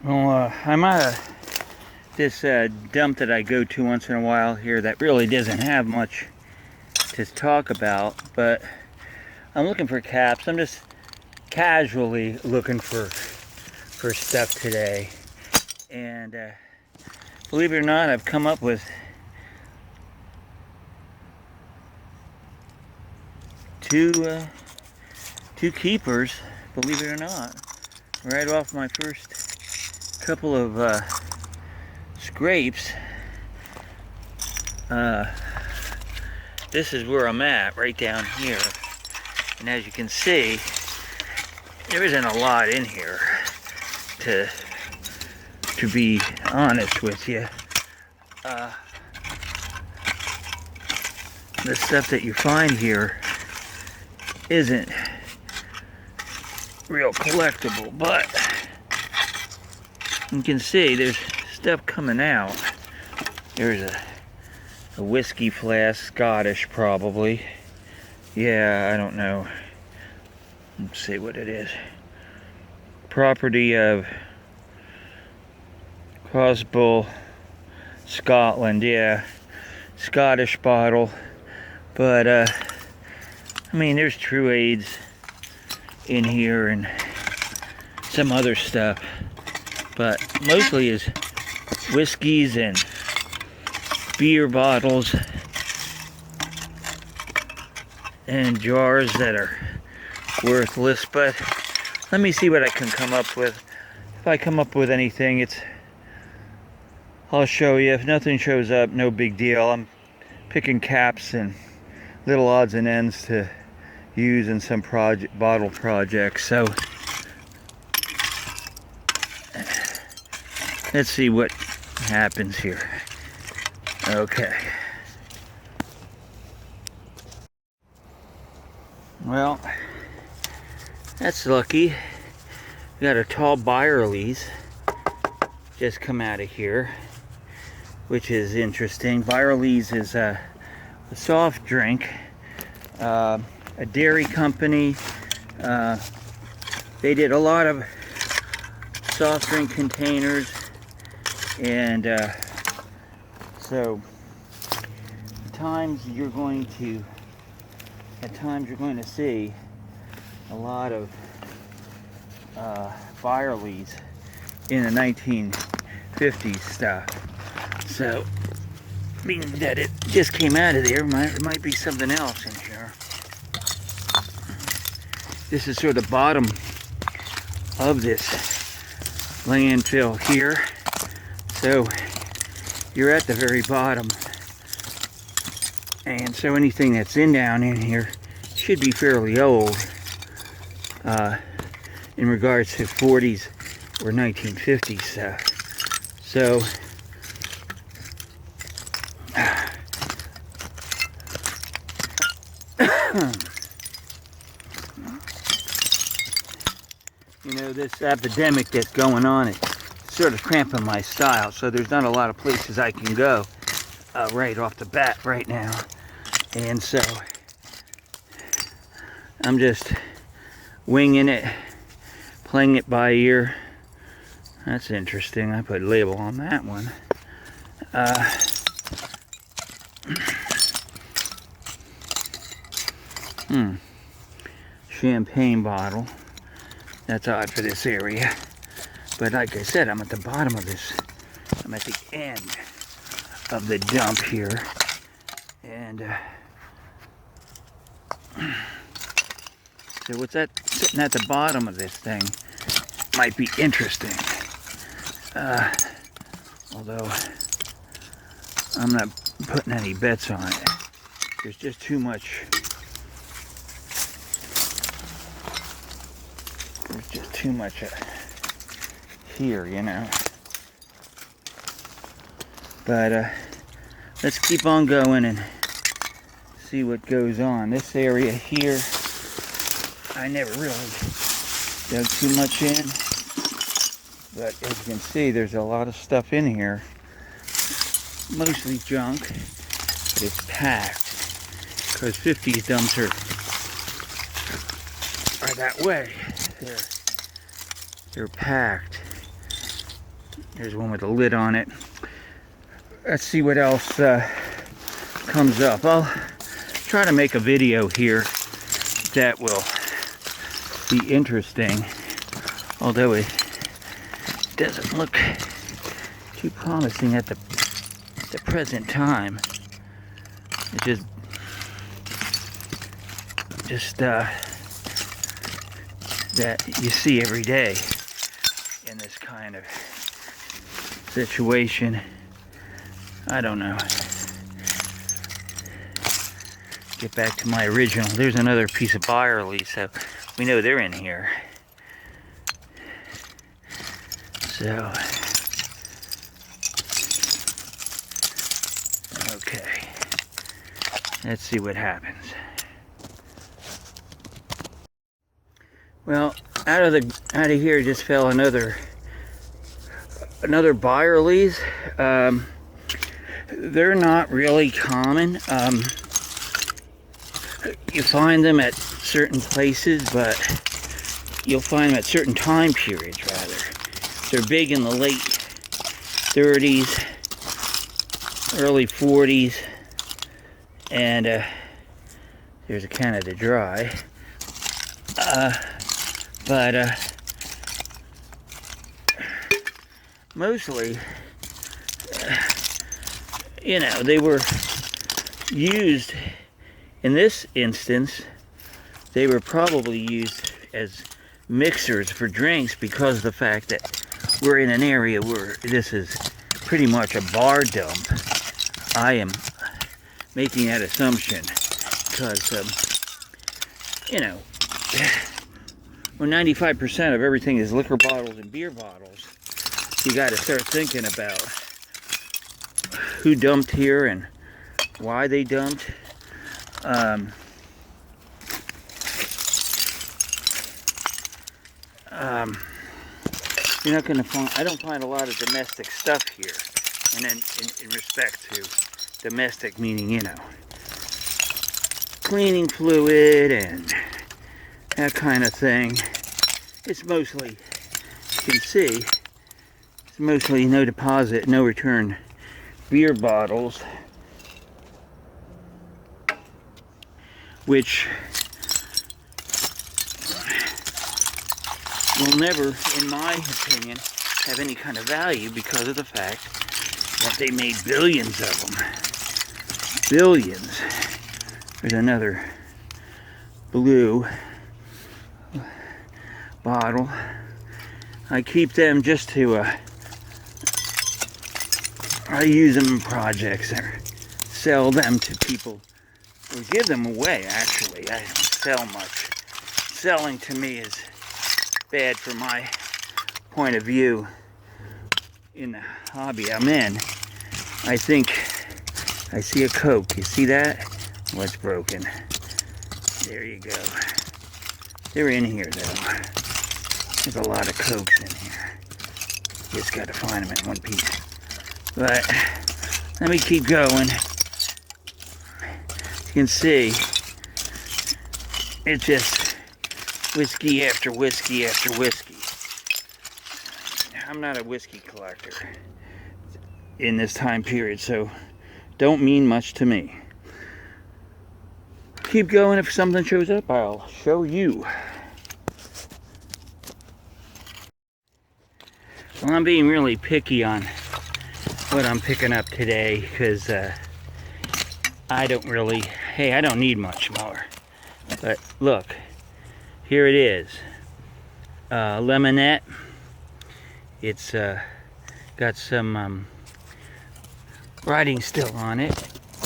Well, I'm at this dump that I go to once in a while here that really doesn't have much to talk about, but I'm looking for caps. I'm just casually looking for stuff today, and believe it or not, I've come up with two keepers. Believe it or not, right off my first couple of scrapes. This is where I'm at, right down here, and as you can see, there isn't a lot in here, to be honest with you. The stuff that you find here isn't real collectible, but you can see there's stuff coming out. There's a whiskey flask, Scottish probably. Yeah, I don't know. Let's see what it is. Property of Crosbull, Scotland. Yeah, Scottish bottle. But I mean, there's True Aids in here and some other stuff, but mostly is whiskeys and beer bottles and jars that are worthless. But let me see what I can come up with. If I come up with anything, I'll show you. If nothing shows up, no big deal. I'm picking caps and little odds and ends to use in some bottle projects. So let's see what happens here. Okay. Well, that's lucky. We got a tall Byerly's just come out of here, which is interesting. Byerly's is a soft drink, a dairy company. They did a lot of soft drink containers, and so at times you're going to see a lot of Byerly's in the 1950s stuff. So being that it just came out of there, might be something else in here. This is sort of the bottom of this landfill here. So you're at the very bottom. And so anything that's down in here should be fairly old in regards to 40s or 1950s stuff. So you know, this epidemic that's going on is sort of cramping my style, so there's not a lot of places I can go right off the bat right now. And so I'm just winging it, playing it by ear. That's interesting. I put a label on that one. Champagne bottle. That's odd for this area. But like I said, I'm at the bottom of this. I'm at the end of the dump here. And so what's that sitting at the bottom of this thing might be interesting. Although I'm not putting any bets on it. There's just too much. There's just too much here, you know. But let's keep on going and see what goes on. This area here, I never really dug too much in, but as you can see, there's a lot of stuff in here. Mostly junk, but it's packed, because 50s dumps are that way. They're packed. There's one with a lid on it. Let's see what else comes up. I'll try to make a video here that will be interesting, although it doesn't look too promising at the present time. It's just that you see every day in this kind of situation. I don't know. Get back to my original. There's another piece of barley, so we know they're in here. So, okay. Let's see what happens. Well, out of here just fell another barleys. They're not really common. You find them at certain places, but you'll find them at certain time periods rather. They're big in the late 30s, early 40s, and there's a Canada Dry. But mostly, you know, they were used, in this instance, they were probably used as mixers for drinks because of the fact that we're in an area where this is pretty much a bar dump. I am making that assumption because, you know, when 95% of everything is liquor bottles and beer bottles, you got to start thinking about who dumped here and why they dumped. You're not going to find, I don't find a lot of domestic stuff here. And then in respect to domestic, meaning, you know, cleaning fluid and that kind of thing. It's mostly, you can see, it's mostly no deposit, no return beer bottles, which will never, in my opinion, have any kind of value because of the fact that they made billions of them. Billions. There's another blue bottle. I keep them just to, I use them in projects or sell them to people or give them away, actually. I don't sell much. Selling to me is bad for my point of view in the hobby I'm in. I think I see a Coke. You see that? What's broken? There you go. They're in here though. There's a lot of Cokes in here. Just gotta find them in one piece. But let me keep going. You can see it's just whiskey after whiskey after whiskey. I'm not a whiskey collector in this time period, so don't mean much to me. Keep going. If something shows up, I'll show you. Well, I'm being really picky on what I'm picking up today because I don't really, hey, I don't need much more. But look, here it is. Lemonette. It's got some writing still on it.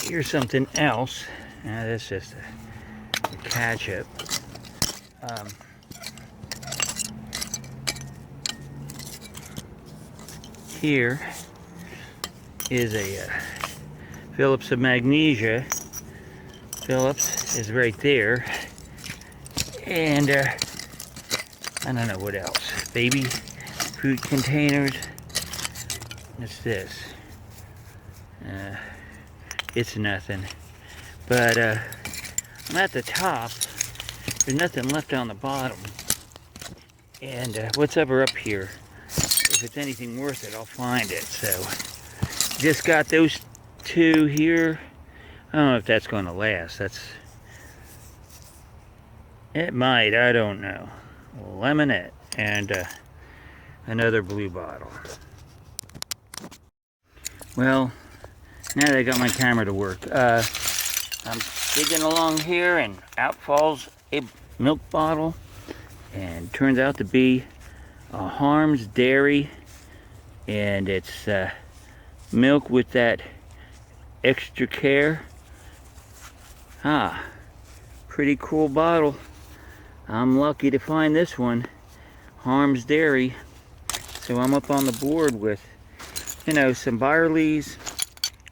Here's something else. That's just a ketchup. Here is a Phillips of Magnesia. Phillips is right there. And I don't know what else. Baby fruit containers. What's this? It's nothing. But I'm at the top. There's nothing left on the bottom. And what's ever up here is if it's anything worth it, I'll find it. So, just got those two here. I don't know if that's going to last. It might, I don't know. Lemonette and another blue bottle. Well, now that I got my camera to work, I'm digging along here and out falls a milk bottle, and turns out to be a Harm's Dairy, and it's milk with that extra care. Pretty cool bottle. I'm lucky to find this one, Harm's Dairy. So I'm up on the board with, you know, some Byerly's,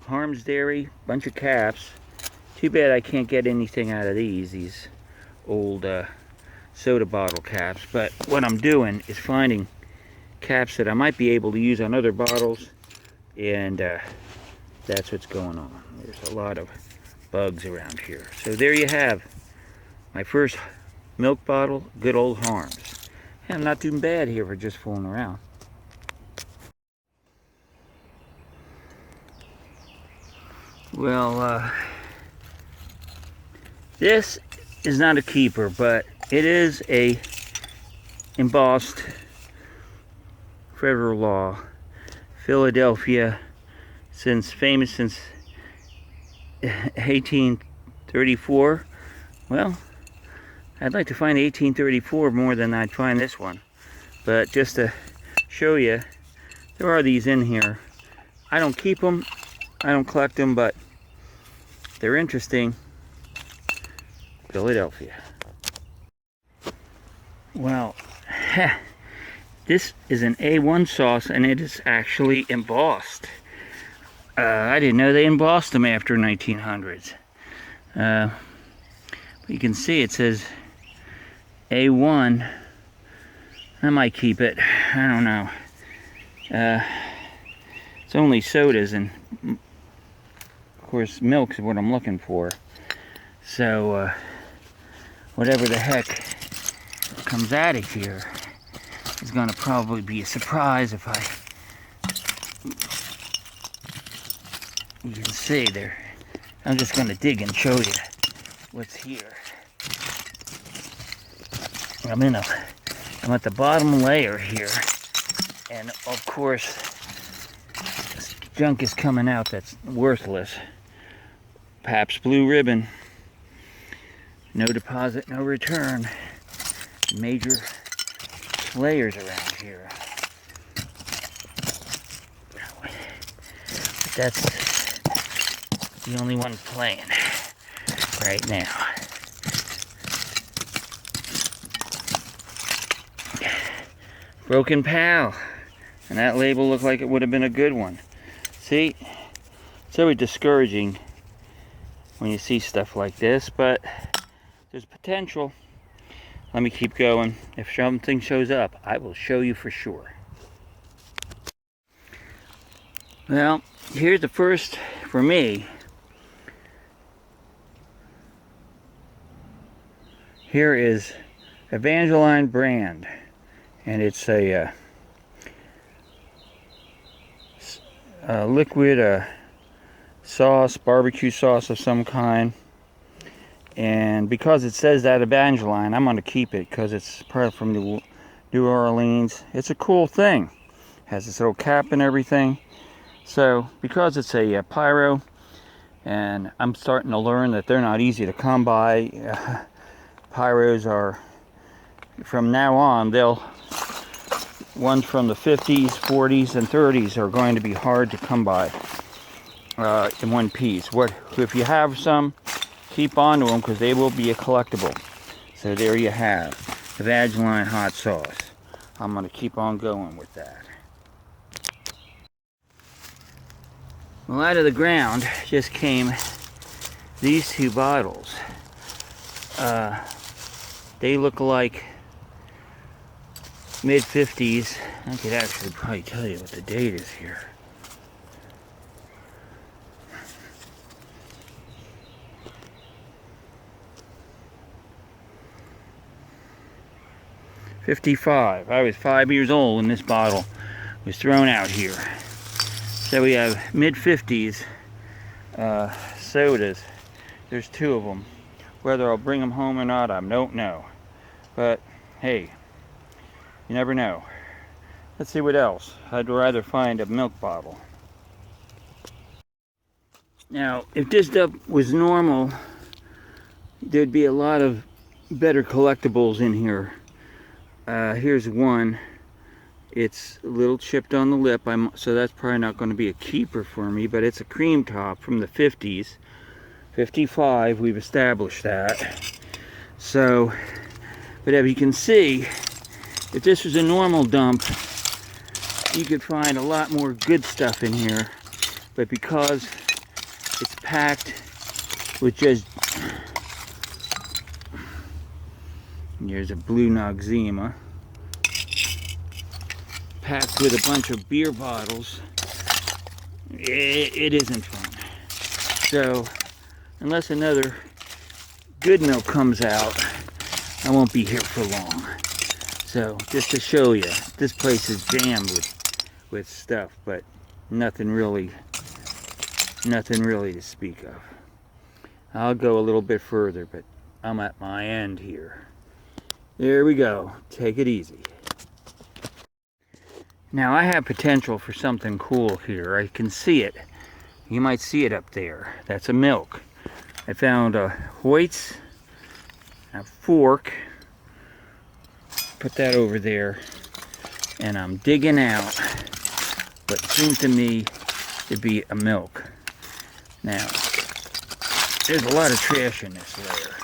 Harm's Dairy, bunch of caps. Too bad I can't get anything out of these old soda bottle caps. But what I'm doing is finding caps that I might be able to use on other bottles, and that's what's going on. There's a lot of bugs around here. So there you have my first milk bottle, good old Harm's. And I'm not doing bad here for just fooling around. Well, this is not a keeper, but it is a embossed federal law. Philadelphia, famous since 1834. Well, I'd like to find 1834 more than I'd find this one. But just to show you, there are these in here. I don't keep them, I don't collect them, but they're interesting. Philadelphia. Well, this is an A1 sauce, and it is actually embossed. I didn't know they embossed them after 1900s. But you can see it says A1. I might keep it. I don't know. It's only sodas, and of course milk is what I'm looking for. So whatever the heck comes out of here is going to probably be a surprise. If you can see there, I'm just going to dig and show you what's here. I'm at the bottom layer here, and of course this junk is coming out that's worthless. Pabst Blue Ribbon, no deposit, no return. Major layers around here. But that's the only one playing right now. Broken Pal, and that label looked like it would have been a good one. See, it's always discouraging when you see stuff like this, but there's potential. Let me keep going. If something shows up, I will show you for sure. Well, here's the first for me. Here is Evangeline brand, and it's a liquid sauce, barbecue sauce of some kind. And because it says that Evangeline, I'm going to keep it because it's part from New Orleans. It's a cool thing. Has this little cap and everything. So because it's a pyro, and I'm starting to learn that they're not easy to come by. Pyros are, from now on, ones from the 50s, 40s, and 30s are going to be hard to come by in one piece. If you have some, keep on to them because they will be a collectible. So there you have Evangeline hot sauce. I'm going to keep on going with that. Well, out of the ground just came these two bottles. They look like mid-50s. I could actually probably tell you what the date is here. '55. I was 5 years old when this bottle was thrown out here. So we have mid-50s sodas. There's 2 of them. Whether I'll bring them home or not, I don't know. But hey, you never know. Let's see what else. I'd rather find a milk bottle. Now, if this stuff was normal, there'd be a lot of better collectibles in here. Here's one. It's a little chipped on the lip, so that's probably not going to be a keeper for me, but it's a cream top from the 50s. 55, we've established that. So, but as you can see, if this was a normal dump, you could find a lot more good stuff in here. But because it's packed with just... Here's a blue Noxzema. Packed with a bunch of beer bottles, it isn't fun. So, unless another good milk comes out, I won't be here for long. So, just to show you, this place is jammed with stuff, but nothing really to speak of. I'll go a little bit further, but I'm at my end here. There we go. Take it easy. Now I have potential for something cool here. I can see it. You might see it up there. That's a milk. I found a Hoyt's, a fork. Put that over there. And I'm digging out what seems to me to be a milk. Now, there's a lot of trash in this layer.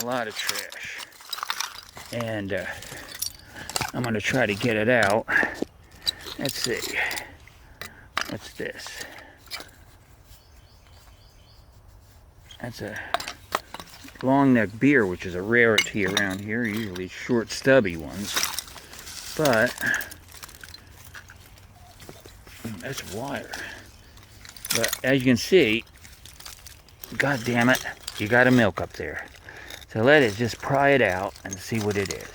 A lot of trash. And I'm going to try to get it out. Let's see. What's this? That's a long neck beer, which is a rarity around here. Usually short, stubby ones. But that's wire. But as you can see, god damn it, you got a milk up there. So let it just pry it out and see what it is.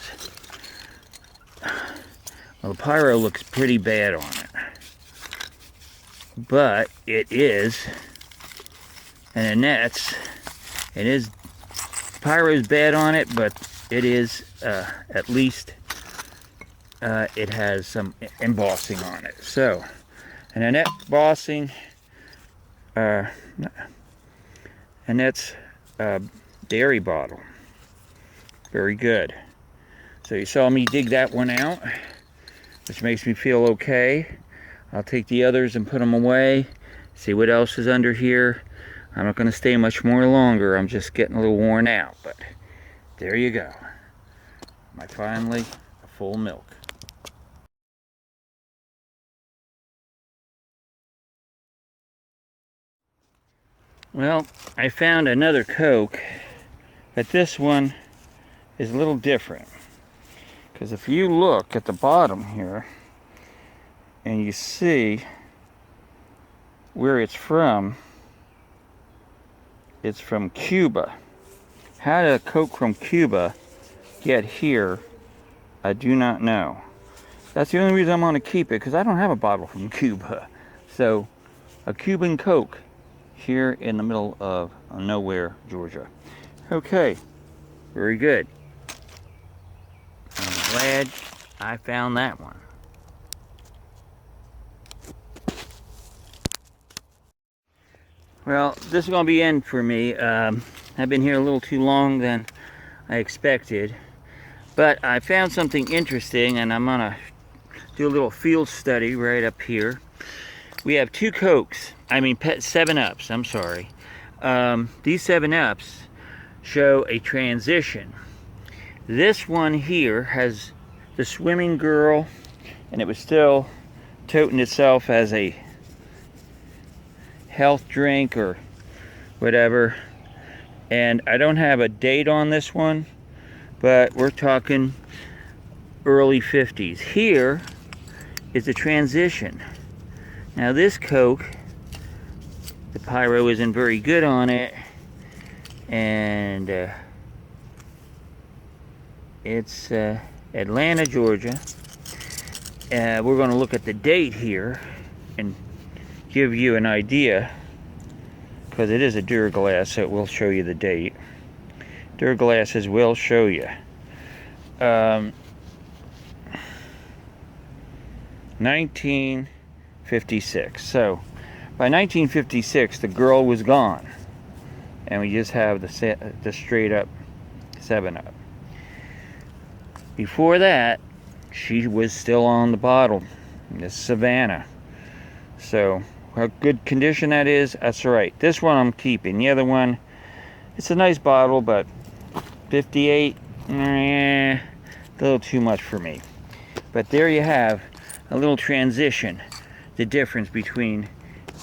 Well, the pyro looks pretty bad on it. But it is, and Annette's, it is, pyro's bad on it, but it is, at least, it has some embossing on it. So, an Annette embossing, Annette's dairy bottle. Very good. So you saw me dig that one out, which makes me feel okay. I'll take the others and put them away, see what else is under here. I'm not going to stay much more longer. I'm just getting a little worn out, but there you go. Finally, a full milk. Well, I found another Coke, but this one is a little different. Because if you look at the bottom here, and you see where it's from Cuba. How did a Coke from Cuba get here? I do not know. That's the only reason I'm going to keep it, because I don't have a bottle from Cuba. So, a Cuban Coke here in the middle of nowhere, Georgia. Okay, very good. I'm glad I found that one. Well, this is going to be the end for me. I've been here a little too long than I expected. But I found something interesting, and I'm going to do a little field study right up here. We have two Cokes, 7-Ups, I'm sorry. These 7-Ups show a transition. This one here has the swimming girl, and it was still toting itself as a health drink or whatever. And I don't have a date on this one, but we're talking early 50s. Here is the transition. Now this Coke, the pyro isn't very good on it, and it's Atlanta, Georgia, we're going to look at the date here and give you an idea, because it is a Duraglass, so it will show you the date. Duraglasses will show you. 1956. So by 1956, the girl was gone, and we just have the straight up 7-Up. Before that, she was still on the bottle, this Savannah. So how good condition that is, that's right. This one I'm keeping. The other one, it's a nice bottle, but 58, a little too much for me. But there you have a little transition, the difference between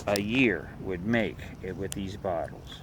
a year would make it with these bottles.